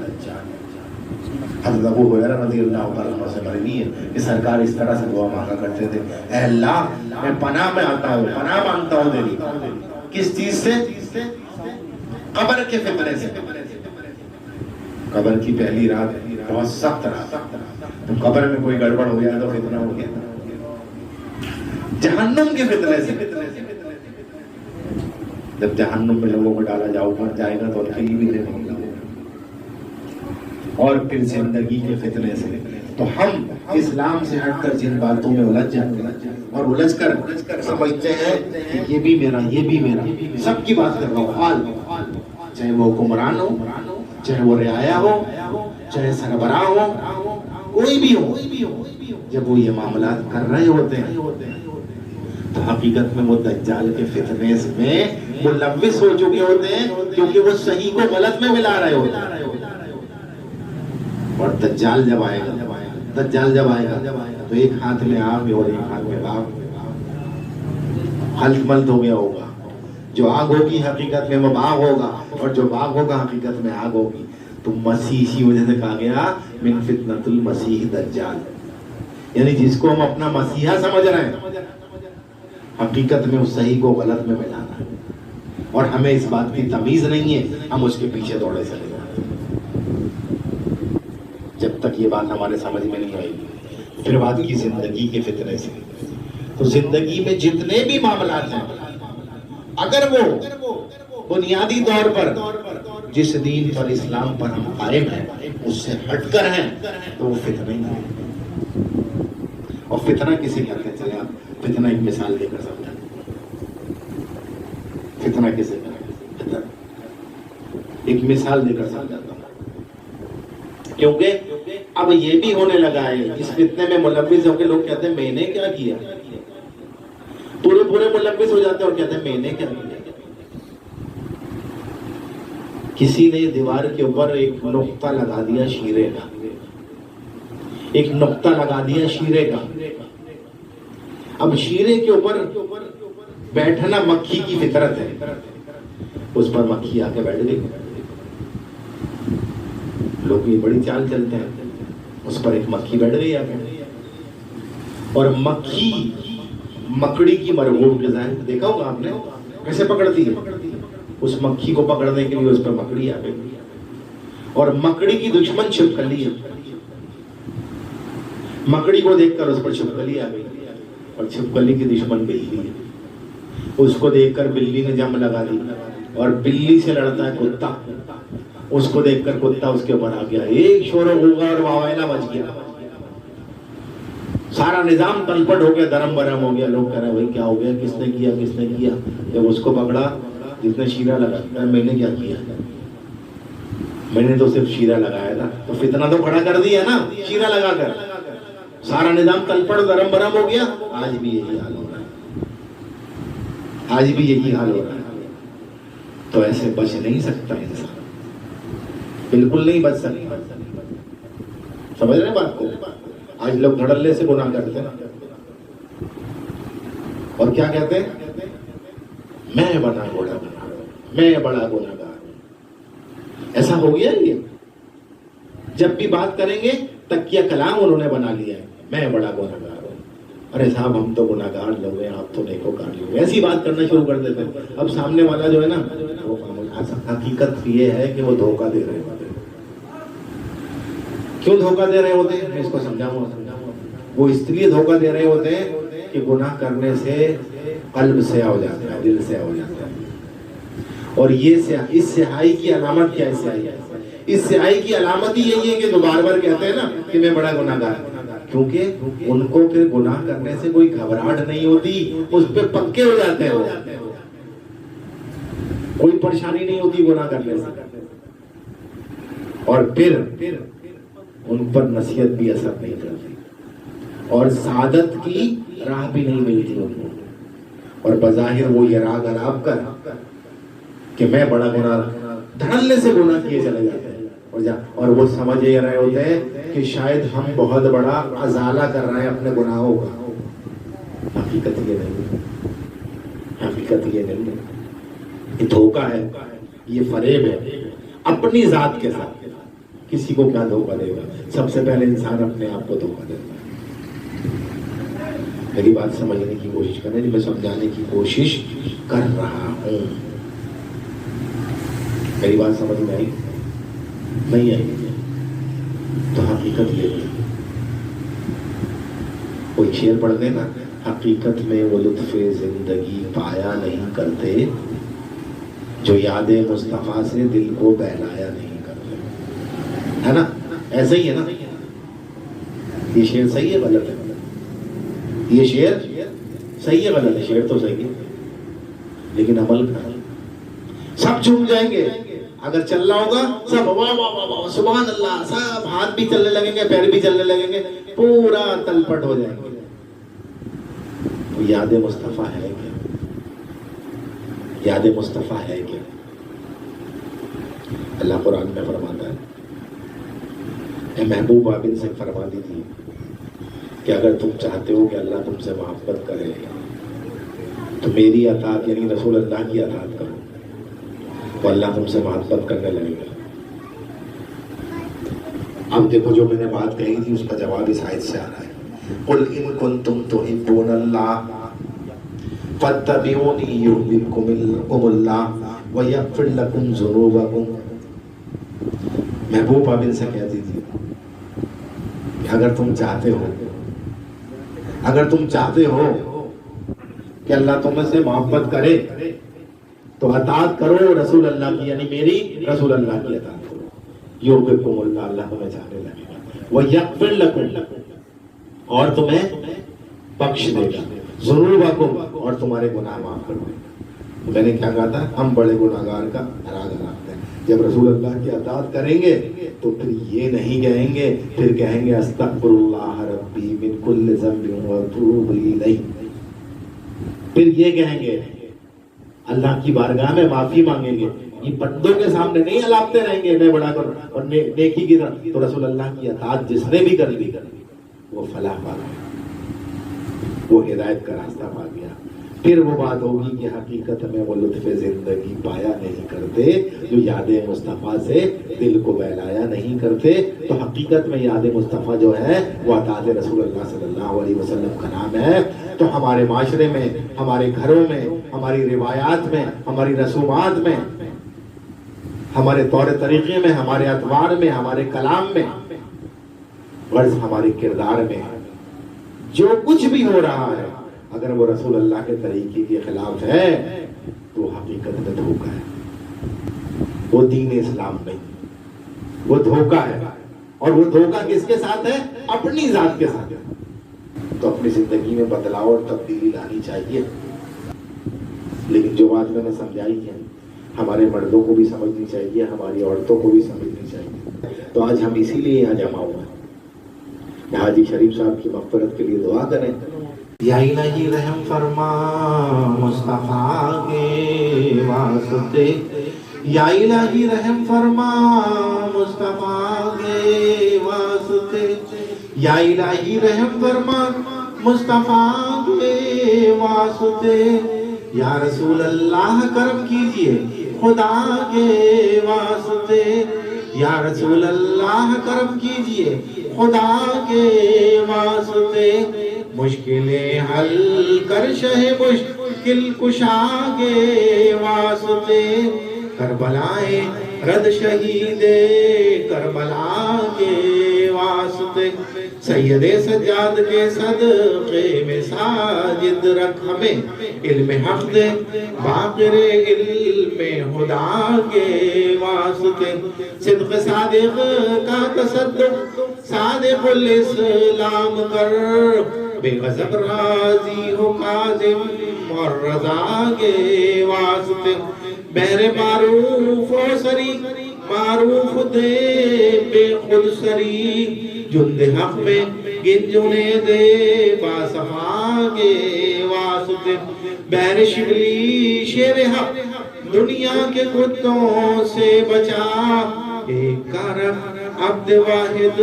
حضرت ابو ہریرہ رضی اللہ عنہ سے مروی ہے کہ سرکار اس طرح سے دعا مانگا کرتے تھے, اے اللہ میں پناہ میں آتا ہوں, پناہ مانگتا ہوں تیری. کس چیز سے؟ قبر کے فتنے سے. قبر کی پہلی رات بہت سخت رات, تو قبر میں کوئی گڑبڑ ہو گیا تو فتنہ ہو گیا. جہنم کے فتنے سے, جب جہنم میں لوگوں کو ڈالا جائے گا تو ان کے لیے بھی نہیں ہوگا. اور پھر زندگی کے فتنے سے. تو ہم اسلام سے ہٹ کر جن باتوں میں الجھ جاتے ہیں اور الجھ کر سمجھتے ہیں کہ یہ بھی میرا, یہ بھی میرا, سب کی بات کر رہا ہوں, چاہے وہ حکمران ہو, چاہے وہ رعایا ہو, چاہے سربراہ ہو, کوئی بھی ہو, جب وہ یہ معاملات کر رہے ہوتے ہیں تو حقیقت میں وہ دجال کے فتنے میں ملوث ہو چکے ہوتے ہیں, کیونکہ وہ صحیح کو غلط میں ملا رہے ہوتے ہیں. اور دجال جب آئے گا تو ایک ہاتھ میں آگ اور ایک ہاتھ میں باغ, ہلت ملت ہو گیا ہوگا. جو آگ ہوگی حقیقت میں وہ باغ ہوگا, اور جو باغ ہوگا حقیقت میں آگ ہوگی. تو مسیح اسی وجہ سے کہا گیا من فتنۃ المسیح دجال, یعنی جس کو ہم اپنا مسیحا سمجھ رہے ہیں حقیقت میں اس صحیح کو غلط میں ملانا ہے, اور ہمیں اس بات کی تمیز نہیں ہے, ہم اس کے پیچھے دوڑے چلے جاتے ہیں. جب تک یہ بات ہمارے سمجھ میں نہیں آئے گی. پھر بات کی زندگی کے فتنے سے. تو زندگی میں جتنے بھی معاملات ہیں اگر وہ بنیادی طور پر جس دین پر, اسلام پر ہم قائم ہیں اس سے ہٹ کر ہیں تو وہ فتنہ ہی ہے. اور فتنہ کسی کہتے ہیں, چلے آپ فتنہ ایک مثال دے کر سمجھیں. فتنہ کسے کہتے ہیں, ایک مثال دے کر سمجھاتا ہوں. کیونکہ اب یہ بھی ہونے لگا ہے اس فتنے میں ملوث ہو کے لوگ کہتے ہیں میں نے کیا کیا, پورے ملوث ہو جاتے ہیں اور کہتے ہیں میں نے کیا کیا. کسی نے دیوار کے اوپر ایک نقطہ لگا دیا شیرے کا, ایک نقطہ لگا دیا شیرے کا. اب شیرے کے اوپر بیٹھنا مکھی کی فطرت ہے, اس پر مکھی آ کے بیٹھ گئی. لوگ یہ بڑی چال چلتے ہیں, اس پر ایک مکھی بیٹھ گئی آ کے, اور مکھی مکڑی کی مرغوب غذا ہے, دیکھا ہوگا آپ نے کیسے پکڑتی ہے. اس مکھی کو پکڑنے کے لیے اس پر مکڑی آ گئی, اور مکڑی کی دشمن چھپکلی ہے. مکڑی کو دیکھ کر اس پر چھپکلی آ گئی, اور چھپکلی کی دشمن بلی ہے. اس کو دیکھ کر بلی نے جم لگا دی, اور بلی سے لڑتا ہے کتا. اس کو دیکھ کر کتا اس کے اوپر آ گیا, ایک شور و غوغا اور واویلا مچ گیا. سارا نظام تلپٹ ہو گیا, درم برم ہو گیا. لوگ کہہ رہے ہیں بھائی کیا ہو گیا, کس نے کیا. جب اس کو پکڑا جس نے شیرہ لگا, میں نے کیا کیا, میں نے تو صرف شیرہ لگایا تھا. تو فتنہ تو کھڑا کر دیا نا شیرہ لگا کر, سارا نظام تلپٹ درم برم ہو گیا. آج بھی یہی حال ہو رہا ہے, آج بھی یہی حال ہو رہا ہے. تو ایسے بچ نہیں سکتا انسان, بالکل نہیں بچ سکتا. سمجھ رہے ہیں بات کو. آج لوگ دھڑلے سے گناہ کرتے ہیں اور کیا کہتے ہیں, میں بڑا گناہگار ہوں. ایسا ہو گیا یہ, جب بھی بات کریں گے تکیہ کلام انہوں نے بنا لیا ہے, میں بڑا گناہگار ہوں. ارے صاحب ہم تو گناہگار لوگ ہیں, آپ تو نیکوکار لوگ ہیں. ایسی بات کرنا شروع کر دیتے ہیں. اب سامنے والا جو ہے نا, حقیقت یہ ہے کہ وہ دھوکہ دے رہے ہوتے ہیں. کیوں دھوکہ دے رہے ہوتے ہیں میں اس کو سمجھاؤں گا. وہ اس لیے دھوکہ دے رہے ہوتے ہیں کہ گناہ کرنے سے قلب سیاہ ہو جاتا ہے, دل سیاہ ہو جاتا ہے. اور یہ اس سیاہی کی علامت کیا ہے؟ اس سیاہی کی علامت ہی یہی ہے کہ جو بار بار کہتے ہیں نا کہ میں بڑا گناہگار ہوں, کیونکہ ان کو پھر گناہ کرنے سے کوئی گھبراہٹ نہیں ہوتی, اس پہ پکے ہو جاتے ہیں. وہ کوئی پریشانی نہیں ہوتی گناہ کرنے سے, اور پھر ان پر نصیحت بھی اثر نہیں کرتی, اور سعادت کی راہ بھی نہیں ملتی ان کو. اور بظاہر وہ اراد عراب کر کہ میں بڑا گناہ دھڑلے سے گناہ کیے چلے جاتے ہیں اور وہ سمجھ یہ رہے ہوتے ہیں کہ شاید ہم بہت بڑا ازالہ کر رہے ہیں اپنے گناہوں کا. حقیقت یہ نہیں ہے، حقیقت یہ نہیں ہے. یہ دھوکہ ہے، یہ فریب ہے اپنی ذات کے ساتھ. کسی کو کیا دھوکہ دے گا؟ سب سے پہلے انسان اپنے آپ کو دھوکہ دیتا ہے. میری بات سمجھنے کی کوشش کریں، میں سمجھانے کی کوشش کر رہا ہوں. میری بات سمجھ میں آئی؟ نہیں آئی تو حقیقت یہ ہے. کوئی شعر پڑھ دینا، حقیقت میں وہ لطف زندگی پایا نہیں کرتے جو یاد مصطفیٰ سے دل کو بہلایا نہیں کرتے. ہے نا؟ ایسا ہی ہے نا؟ یہ شعر صحیح ہے غلط ہے؟ یہ شعر صحیح ہے غلط ہے؟ شعر تو صحیح ہے لیکن عمل کا سب جھوم جائیں گے. اگر چل رہا ہوگا سب واہ واہ واہ واہ سبحان اللہ، سب ہاتھ بھی چلنے لگیں گے، پیر بھی چلنے لگیں گے، پورا تلپٹ ہو جائیں گے. تو یاد مصطفیٰ ہے کیا؟ یاد مصطفیٰ ہے کیا؟ اللہ قرآن میں فرماتا ہے، اے محبوب آپ ان سے فرما دیجیے کہ اگر تم چاہتے ہو کہ اللہ تم سے محبت کرے تو میری اطاعت یعنی رسول اللہ کی اطاعت کرو تو اللہ تم سے محبت کرنے لگے گا. اب دیکھو جو میں نے بات کہی تھی اس کا جواب اس آیت سے آ رہا ہے. قل ان کنتم تحبون اللہ فاتبعونی یحببکم اللہ ویغفر لکم ذنوبکم. محبوب آپ ان سے کہہ دیجیے کہ اگر تم چاہتے ہو کہ اللہ تم سے محبت کرے تو اطاعت کرو رسول اللہ کی، یعنی میری رسول اللہ کی اطاعت کرو. یحببکم اللہ، اللہ تمہیں چاہنے لگے گا. ویغفر لکم، اور تمہیں بخش دے گا. ذنوبکم، اور تمہارے گناہ معاف کر دے گا. میں نے کیا کہا تھا؟ ہم بڑے گناہگار کا راگ رکھتے ہیں. جب رسول اللہ کی اطاعت کریں گے تو پھر یہ نہیں کہیں گے، پھر کہیں گے استغفر اللہ ربی من کل ذنب واتوب الیہ. پھر یہ کہیں گے اللہ کی بارگاہ میں معافی مانگیں گے. یہ بندوں کے سامنے نہیں الاپتے رہیں گے میں بڑا کروں اور نیکی کی طرف. تو رسول اللہ کی اطاعت جس نے بھی کر لی وہ فلاح پا گیا، وہ ہدایت کا راستہ پا گیا. پھر وہ بات ہوگی کہ حقیقت میں وہ لطف زندگی پایا نہیں کرتے جو یاد مصطفیٰ سے دل کو بہلایا نہیں کرتے. تو حقیقت میں یاد مصطفیٰ جو ہے وہ اطاعت رسول اللہ صلی اللہ علیہ وسلم کا نام ہے. تو ہمارے معاشرے میں، ہمارے گھروں میں، ہماری روایات میں، ہماری رسومات میں، ہمارے طور طریقے میں، ہمارے اطوار میں، ہمارے کلام میں، غرض ہمارے کردار میں جو کچھ بھی ہو رہا ہے اگر وہ رسول اللہ کے طریقے کے خلاف ہے تو حقیقت میں دھوکہ ہے. وہ دین اسلام نہیں، وہ دھوکہ ہے. اور وہ دھوکہ کس کے ساتھ ہے؟ اپنی ذات کے ساتھ ہے. تو اپنی زندگی میں بدلاؤ اور تبدیلی لانی چاہیے. لیکن جو بات میں نے سمجھائی ہے ہمارے مردوں کو بھی سمجھنی چاہیے، ہماری عورتوں کو بھی سمجھنی چاہیے. تو آج ہم اسی لیے یہاں جمع ہوئے ہیں. حاجی شریف صاحب کی مغفرت کے لیے دعا کریں. یا الہی رحم فرما مصطفیٰ کے واسطے، یا الہی رحم فرما مصطفیٰ کے واسطے، یا الہی رحم فرما مصطفیٰ کے واسطے. یا رسول اللہ کرم کیجئے خدا کے واسطے، یا رسول اللہ کرم کیجئے خدا کے واسطے. مشکلیں حل کر شہ مشکل کشا کے واسطے. کربلائیں رد شہید کربلا کے واسطے. سید سجاد کے صدقے میں ساجد رکھ ہمیں، علم حق دے باقر علم خدا کے واسطے. صدق صادق کا تصدق صادق الاسلام کر، بے غضب راضی ہو کاظم اور رضا کے واسطے. بہر معروف و سری معروف دے بے خود سری، جند حق میں گنجنے دے باسماگے واسطے بہر شبلی شیر حق دنیا کے کتوں سے بچا ایک کارم عبد واحد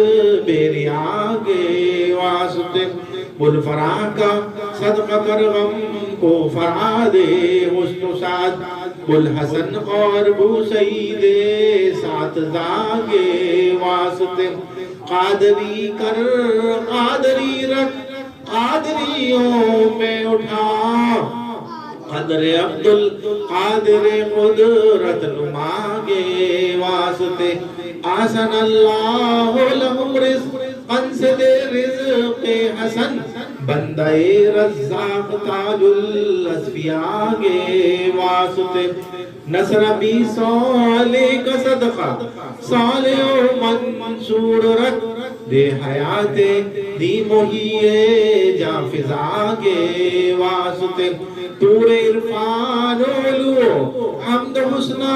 میرے آگے واسطے بل فرا کا صدقہ کر غم کو فرا دے حسن و سعد بل حسن اور بو سعید ساتھ زاگے واسطے قادری کر قادری رکھ قادریوں میں اٹھا قدر عبد القادر قدرت نماگے واسطے آسن اللہ لہم رزقاً سے دے رزق حسن بندہ رزاق تاج الاسفیاء گے واسطے نصر بھی صالح کا صدقہ صالح و منصور رکھ دے حیات دی محیے جا فضا گے واسطے تور عرفان علو حمد حسنہ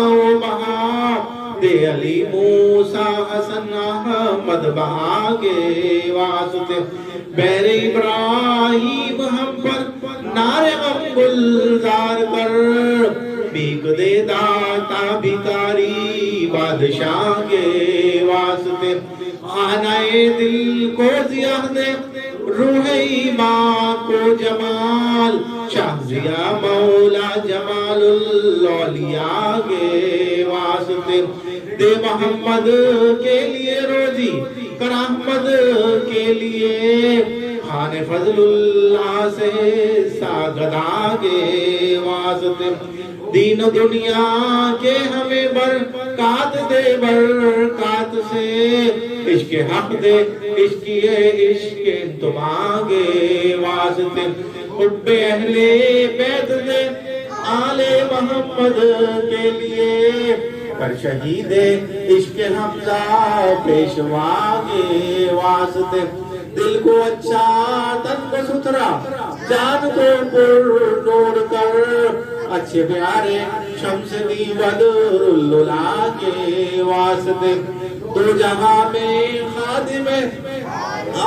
و بہا دے علی موسیٰ حسن احمد بہاگے واسطے بیر ابراہیم ہم پر نار غم گلزار کر بیک دے داتا بھکاری بادشاہ کے واسطے خانہ دل کو ضیاء دے روح ایمان کو جمال شاہ ضیاء مولا جمال الاولیاء کے واسطے دے محمد کے لیے روزی کر احمد کے لیے خان فضل اللہ سے ساگدہ کے واسطے دین و دنیا کے ہمیں برکات دے برکات سے عشق حق دے عشق انتما گے واسطے حب اہل بیت دے آل محمد کے لیے کر شہید عشق حمزہ پیشوا کے واسطے دل کو اچھا تن کو ستھرا جان کو پر نور کر اچھے پیارے شمس دی بدر اللہ کے واسطے دو جہاں میں خادم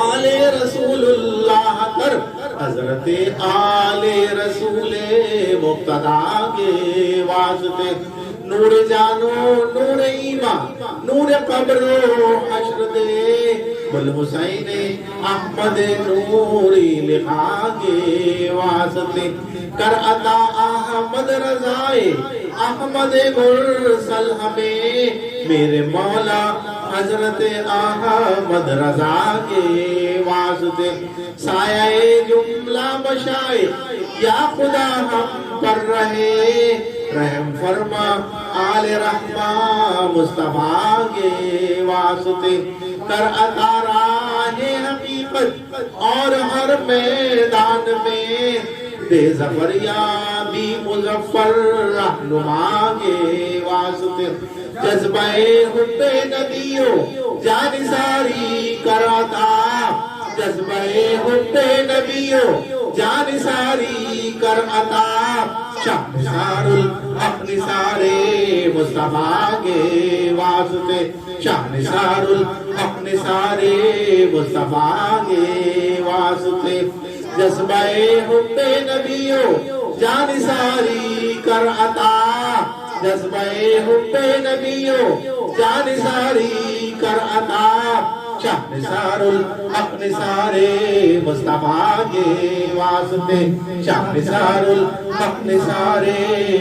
آل رسول اللہ کر حضرت آل رسول مقتدہ کے واسطے نور جانو نور ایمان نور قبر و حشر دے بل حسین احمد نوری لکھا کے واسطے کر عطا احمد رضائے احمد مرسل ہمیں میرے مولا حضرت احمد رضا کے واسطے سایہ جملہ مشائخ یا خدا ہم پر رہے رحم فرما آل رحمہ مصطفیٰ کے واسطے کر عطا راہ حقیقت اور ہر میدان میں دے ظفر یابی مظفر رہنما کے واسطے جذبہ حب نبیوں جان ساری کر عطا جذبہ حب نبیوں جان ساری کر عطا شاہ نثار الحق نثار مصطفیٰ کے واسطے شاہ نثار الحق نثار مصطفیٰ کے واسطے جذبہ حب نبیوں جان ساری کر عطا جذبہ حب نبیوں جان ساری کر عطا شاہ نثار الحق نثار مصطفیٰ کے واسطے شاہ نثار الحق نثار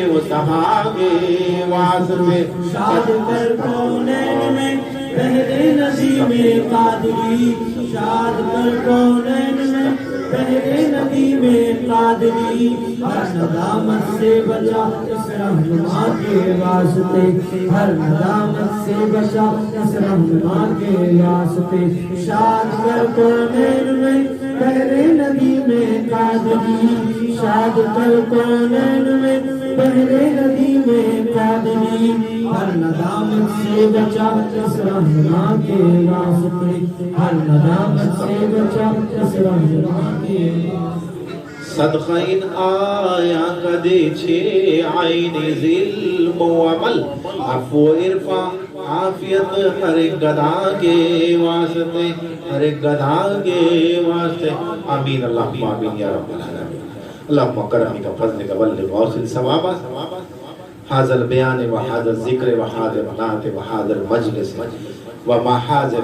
مصطفیٰ کے واسطے شاد کر کونین میں پہلے نظیم قادری شاد کر کونین میں پہلے نظیم قادری ہر ندامت سے بچا اس رہنما کے واسطے ہر ندامت سے بچا اس رہنما کے واسطے شاد کر کونین میں پہلے نظیم قادری شاد کر کونین میں پہلے نظیم قادری ہر ندامت سے بچا اس رہنما کے واسطے ہر ندامت سے بچا اس رہنما کے صدقہ ان آیا کدے چھے عین ظلم و عمل عفو عرفا عافیت ہر ایک گدھا کے واسطے، ہر ایک گدھا کے واسطے، آمین اللہم آمین یا رب العالمین۔ اللہم کرمک فضلک بلغ واصل ثوابا حاضر البیان و حاضر الذکر و حاضر النعت و حاضر المجلس و ما حاضر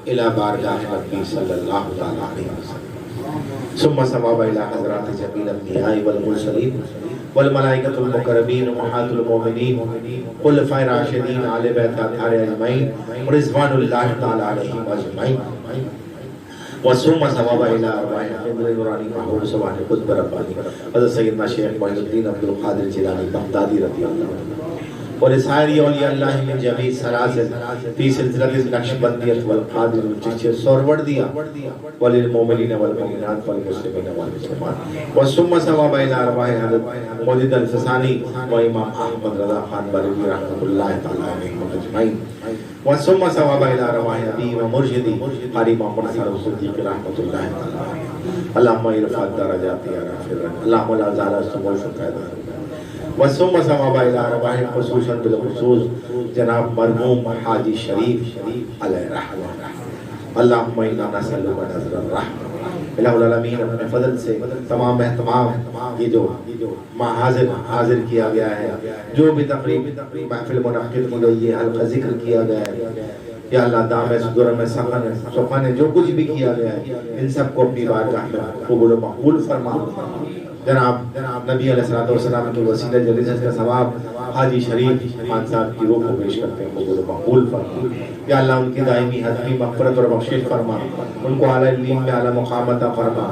الى بارگاہ نبی صلی اللہ علیہ وسلم، ثم ثواب الى حضرات جمیل الانبیاء والمرسلین والملائکۃ المقربین ومحات المؤمنین خلفاء راشدین آل بیت اطہار اجمعین رضوان اللہ تعالی علیہم اجمعین، وثم ثواب الى ارواح حضرت نورانی محبوب سبحان قطب ربانی حضرت سیدنا شیخ معین الدین عبد القادر جیلانی بغدادی رضی اللہ عنہ، ولسائر اولیاء اللہ من جمیع سلاسل فی سلسلۃ النقشبندیۃ والقادر والچشتیہ سہروردیہ وللمؤمنین والمؤمنات والمسلمین والمسلمات، وثم ثواب الى ارواح حضرت مجد الفسانی و امام احمد رضا خان بریلوی رحمۃ اللہ تعالی علیہم اجمعین، وثم ثواب الى ارواح ابی و مرشدی قاری محمد صاحب صدیق رحمۃ اللہ تعالی علیہ، اللہم ارفع درجات یا رافع الرحمۃ، اللہم لا زال استمع شکایت، وثم ثواب الى ارواح خصوصا بالخصوص جناب مرحوم حاجی شریف علیہ رحمہ، اللہم انا نسألک نظر الرحمہ۔ الہ العالمین اپنے فضل سے تمام اہتمام یہ جو حاضر کیا گیا ہے، جو بھی تقریب محفل منعقد کی گئی ہے، حلقہ ذکر کیا گیا ہے، یا اللہ دام صدر میں سخن جو کچھ بھی کیا گیا ہے، ان سب کو اپنی بارگاہ میں قبول و مقبول فرما۔ جناب نبی علیہ السلام کے وسیلہ جلیس کا ثواب حاجی شریف خان صاحب کی روح کو پیش کرتے ہیں، قبول و مقبول فرما۔ یا اللہ ان کی دائمی حتمی مغفرت اور بخشش فرما، ان کو اعلیٰ علم میں اعلیٰ مقام عطا فرما،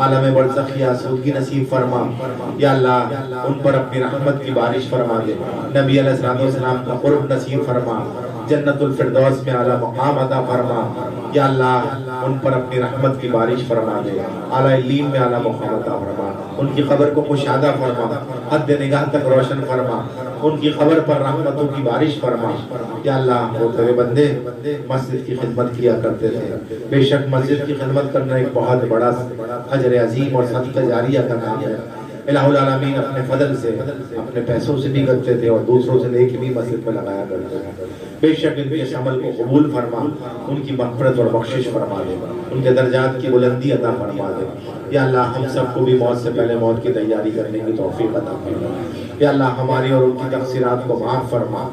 عالم برزخی آسودگی نصیب فرما۔ یا اللہ ان پر اپنی رحمت کی بارش فرما دے، نبی علیہ السلام کا قرب نصیب فرما، جنت الفردوس میں اعلیٰ مقام عطا فرما۔ یا اللہ ان پر اپنی رحمت کی بارش فرما دے، اعلیٰ علم میں اعلیٰ مقام عطا فرما، ان کی قبر کو کشادہ فرما، حد نگاہ تک روشن فرما، ان کی قبر پر رحمتوں کی بارش فرما۔ یا اللہ وہ تیرے بندے مسجد کی خدمت کیا کرتے تھے، بے شک مسجد کی خدمت کرنا ایک بہت بڑا اجر عظیم اور صدقہ جاریہ کا کام ہے۔ الہ العالمین اپنے فضل سے اپنے پیسوں سے بھی کرتے تھے اور دوسروں سے لے کے بھی مسجد میں لگایا کرتے تھے، بے شک ان کے اس عمل کو قبول فرما، ان کی مغفرت اور بخشش فرما دے، ان کے درجات کی بلندی عطا فرما دے۔ یا اللہ ہم سب کو بھی موت سے پہلے موت کی تیاری کرنے کی توفیق عطا فرما۔ یا اللہ ہماری اور ان کی تقصیرات کو معاف فرما۔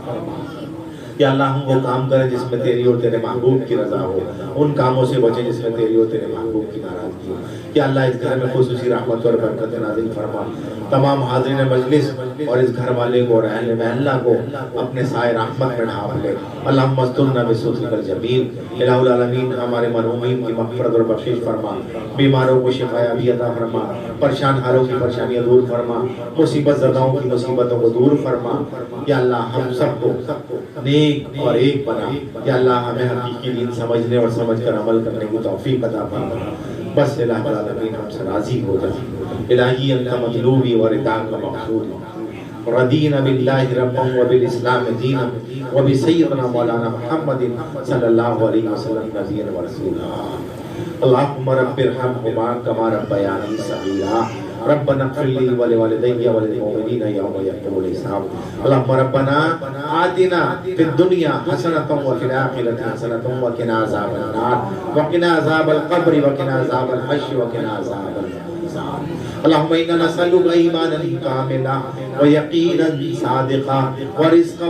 یا اللہ ہم وہ کام کریں جس میں تیری اور تیرے محبوب کی رضا ہو، ان کاموں سے بچیں جس میں تیری اور تیرے محبوب کی ناراضگی ہو۔ یا اللہ اس گھر میں خصوصی رحمت اور برکت نازل فرما، تمام حاضرین مجلس اور اس گھر والے کو اور اہل محلہ کو اپنے سائے رحمت میں ڈھانپ لے۔ اللہم استرنا بسترک الجمیل۔ الہ العالمین ہمارے مرحومین کی مغفرت اور بخشش فرما، بیماروں کو شفا یابی عطا فرما، پریشان حالوں کی پریشانیاں دور فرما، مصیبت زداؤں کی مصیبتوں کو دور فرما۔ یا اللہ ہم سب کو نیک اور ایک بنا۔ یا اللہ ہمیں حقیقی دین سمجھنے اور سمجھ کر عمل کرنے کی توفیق عطا فرما۔ بس الہ العالمین ہم سے راضی ہو جا، الہی انت مطلوبی و رداک مقصودی، رضینا باللہ ربا و بالاسلام دینا و بسیدنا مولانا محمد صلی اللہ علیہ وسلم نبیا و رسولا۔ اللہم رب ارحمہما کما ربیانی صغیرا، ربنا اغفر لی ولوالدی وللمؤمنین یوم یقوم الحساب۔ اللہم ربنا آتنا فی الدنیا حسنۃ وفی الآخرۃ حسنۃ وقنا عذاب النار وقنا عذاب القبر وقنا عذاب الحشر وقنا عذاب المیزان۔ اللہم انا نسألک ایمانا کاملا ویقینا صادقا ورزقا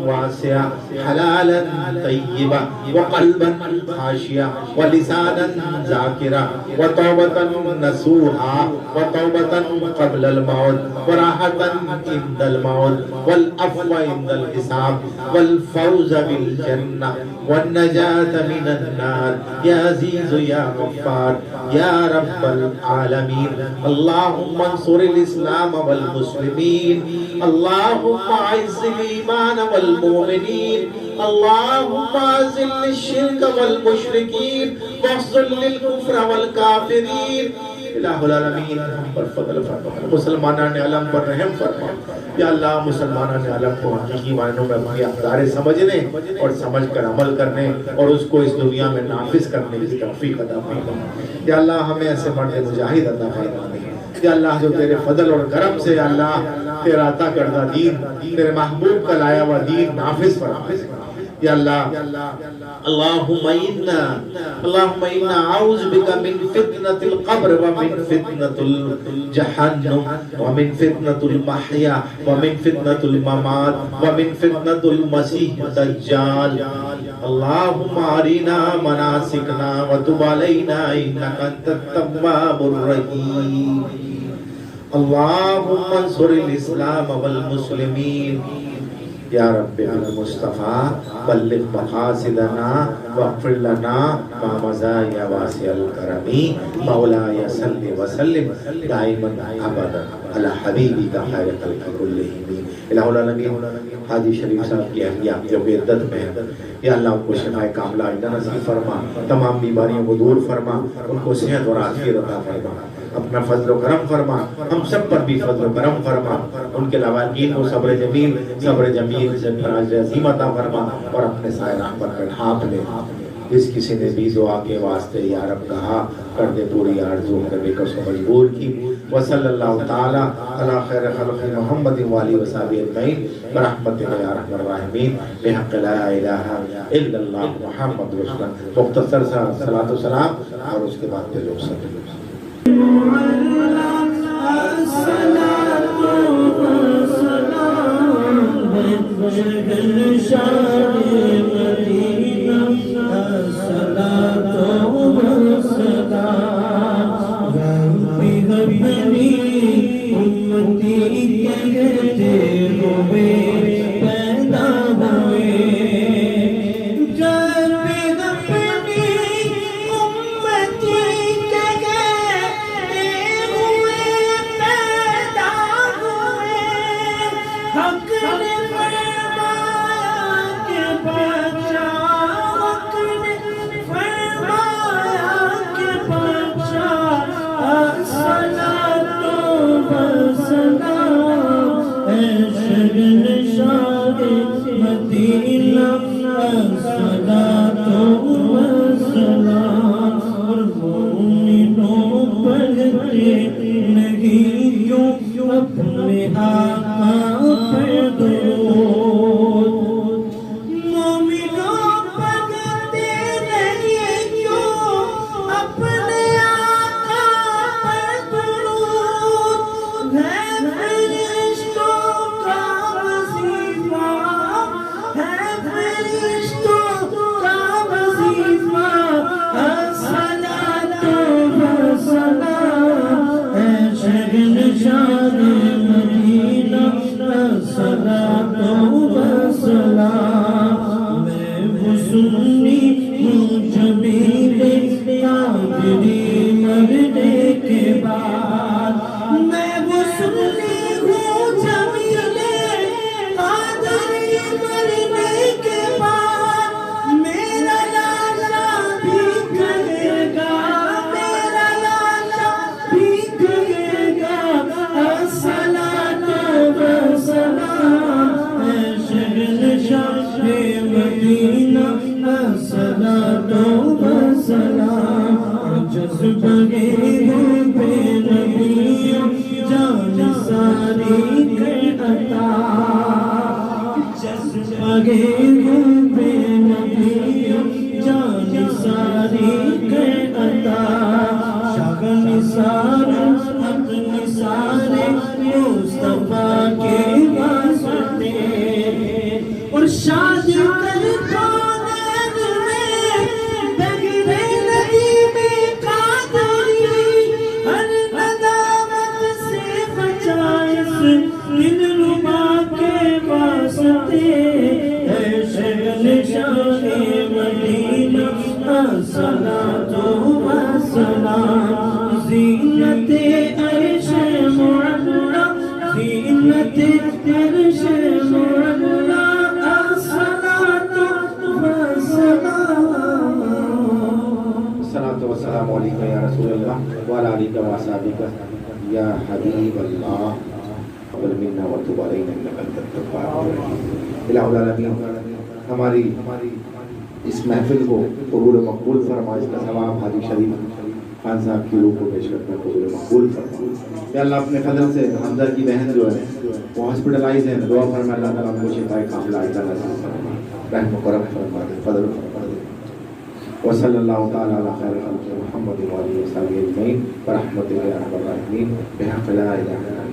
واسعا حلالا طیبا وقلبا خاشعا ولسانا ذاکرا وتوبة نصوحا وتوبة قبل الموت وراحة عند الموت والعفو عند الحساب والفوز بالجنة والنجاة من النار یا عزیز یا غفار یا رب العالمین۔ اللہم انصر الاسلام والمسلمین، اللہم اعز الایمان والمؤمنین، اللہم اذل الشرک والمشرکین واخذل الکفر والکافرین۔ الہ العالمین ہم پر فضل فرما، مسلمانان عالم پر رحم فرما۔ یا اللہ مسلمانان عالم کو حقیقی معنوں میں اپنی اقدار سمجھنے اور سمجھ کر عمل کرنے اور اس کو اس دنیا میں نافذ کرنے کی توفیق عطا فرما۔ یا اللہ ہمیں ایسے مرد مجاہد عطا فرما۔ یا اللہ جو تیرے فضل اور کرم سے یا اللہ تیرا عطا کردہ دین، تیرے محبوب کا لایا ہوا دین نافذ فرما۔ یا اللہ اللہم انا اعوذ بک من فتنة القبر ومن فتنة الجہنم ومن فتنة المحیا ومن فتنة الممات ومن فتنة المسیح الدجال اللہم ارینا مناسکنا وتب علینا انک انت التواب الرحیم اللہم انصر الاسلام والمسلمین یا رب المصطفیٰ بلغ مقاصدنا واغفر لنا ما مضى یا واسع الکرم مولاي صل وسلم دائما ابدا علی حبیبک خیر خلق کلہم الہ العالمین حاجی شریف صاحب کی اہلیہ جو بے عدت میں ہے یا اللہ ان کو شفاء کاملہ عجلہ نصیب فرما تمام بیماریوں کو دور فرما ان کو صحت اور عافیت عطا فرما اپنا فضل و کرم فرما ہم سب پر بھی فضل و کرم فرما ان کے لواقین کو صبر جمیل فراج عظیم عطا فرما اور اپنے سائے رحمت پر ڈھانپ لے جس کسی نے بھی دعا کے واسطے یا رب کہا کر دے پوری آرزو کرنے کو سو مجبور کی وصلی اللہ تعالی علی خیر خلق محمد والی وصحبہ اجمعین برحمتک یا ارحم الراحمین بحق لا الہ الا اللہ محمد رسول اللہ مختصر سا صلاۃ و سلام اور اس کے بعد پہ لوگ سب السلام علیکم یا رسول اللہ وعلی آلہ وصحبہ یا حبیب اللہ قبل منا وتب علینا انک انت التواب الرحیم الہ العالمین ہماری اس محفل کو قبول و مقبول فرما اس کا ثواب حاجی شریف خان صاحب کی روح کو پیش کرتا ہے قبول و مقبول فرما یا اللہ اپنے فضل سے حمزہ کی بہن جو ہے وہ ہاسپٹلائز ہیں دعا فرما اللہ تعالیٰ ان کو شفاء کاملہ عاجلہ نصیب فرما رحم و کرم فرما دے، فضل فرما دے۔ وصلی اللہ تعالی علی خیر خلق محمد و علیہ وسلم اجمعین برحمتک یا ارحم الراحمین بحق لا الہ الا